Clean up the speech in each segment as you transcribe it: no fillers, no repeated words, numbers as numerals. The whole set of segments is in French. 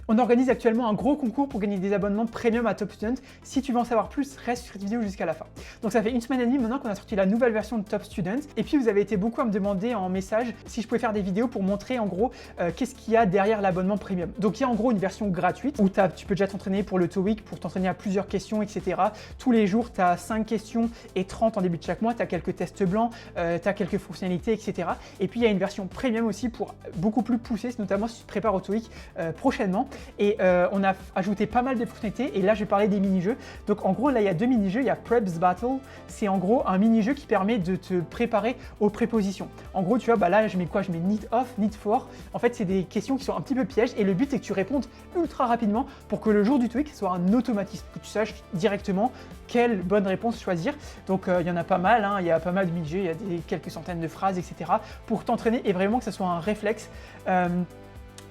On organise actuellement un gros concours pour gagner des abonnements premium à Top Student. Si tu veux en savoir plus, reste sur cette vidéo jusqu'à la fin. Donc ça fait une semaine et demie maintenant qu'on a sorti la nouvelle version de Top Student. Et puis vous avez été beaucoup à me demander en message si je pouvais faire des vidéos pour montrer en gros qu'est-ce qu'il y a derrière l'abonnement premium. Donc il y a en gros une version gratuite où tu peux déjà t'entraîner pour le TOEIC, pour t'entraîner à plusieurs questions, etc. Tous les jours, tu as 5 questions et 30 en début de chaque mois. Tu as quelques tests blancs, tu as quelques fonctionnalités, etc. Et puis il y a une version premium aussi pour beaucoup plus poussée, notamment si tu te prépares au TOEIC prochainement. Et on a ajouté pas mal de fonctionnalités et là je vais parler des mini-jeux. Donc en gros là il y a deux mini-jeux, il y a Preps Battle, c'est en gros un mini-jeu qui permet de te préparer aux prépositions. En gros tu vois, là je mets quoi? Je mets need of, need for. En fait c'est des questions qui sont un petit peu pièges et le but c'est que tu répondes ultra rapidement pour que le jour du TOEIC soit un automatisme, que tu saches directement quelle bonne réponse choisir. Donc il y en a pas mal, il y a pas mal de mini-jeux, il y a quelques centaines de phrases, etc. pour t'entraîner et vraiment que ça soit un réflexe.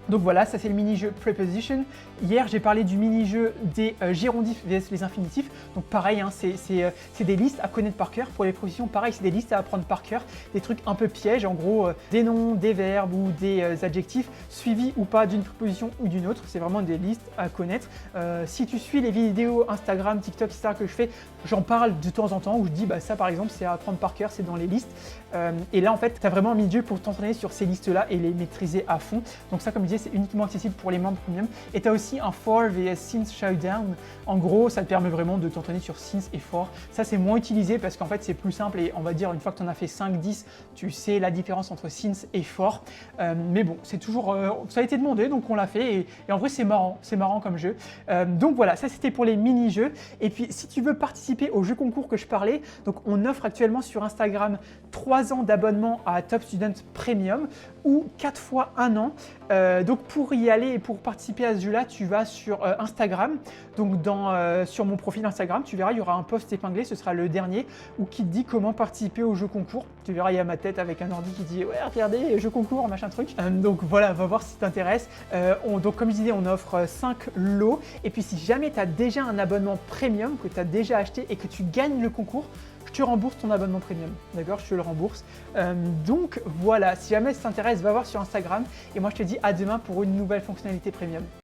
Donc voilà, ça c'est le mini-jeu Preposition. Hier j'ai parlé du mini-jeu des gérondifs vs les infinitifs. Donc pareil, c'est des listes à connaître par cœur. Pour les prépositions, pareil, c'est des listes à apprendre par cœur. Des trucs un peu pièges, en gros des noms, des verbes ou des adjectifs suivis ou pas d'une préposition ou d'une autre. C'est vraiment des listes à connaître. Si tu suis les vidéos Instagram, TikTok, etc. que je fais, j'en parle de temps en temps où je dis ça par exemple c'est à apprendre par cœur, c'est dans les listes. Et là en fait, tu as vraiment un mini-jeu pour t'entraîner sur ces listes-là et les maîtriser à fond. Donc ça comme je disais, c'est uniquement accessible pour les membres premium. Et tu as aussi un for vs since showdown. En gros, ça te permet vraiment de t'entraîner sur since et for. Ça, c'est moins utilisé parce qu'en fait, c'est plus simple et on va dire, une fois que tu en as fait 5-10, tu sais la différence entre since et for. Mais bon, c'est toujours... ça a été demandé, donc on l'a fait. Et en vrai, c'est marrant comme jeu. Donc voilà, ça c'était pour les mini-jeux. Et puis, si tu veux participer au jeu concours que je parlais, donc on offre actuellement sur Instagram 3 ans d'abonnement à Top Student Premium ou 4 fois 1 an. Donc pour y aller et pour participer à ce jeu-là, tu vas sur Instagram. Donc sur mon profil Instagram, tu verras, il y aura un post épinglé, ce sera le dernier, où qui te dit comment participer au jeu concours. Tu verras, il y a ma tête avec un ordi qui dit « Ouais, regardez, jeu concours, machin truc ». Donc voilà, va voir si ça t'intéresse. Donc comme je disais, on offre 5 lots. Et puis si jamais tu as déjà un abonnement premium que tu as déjà acheté et que tu gagnes le concours, je te rembourse ton abonnement premium, d'accord? Je te le rembourse. Donc voilà, si jamais ça t'intéresse, va voir sur Instagram. Et moi, je te dis à demain pour une nouvelle fonctionnalité premium.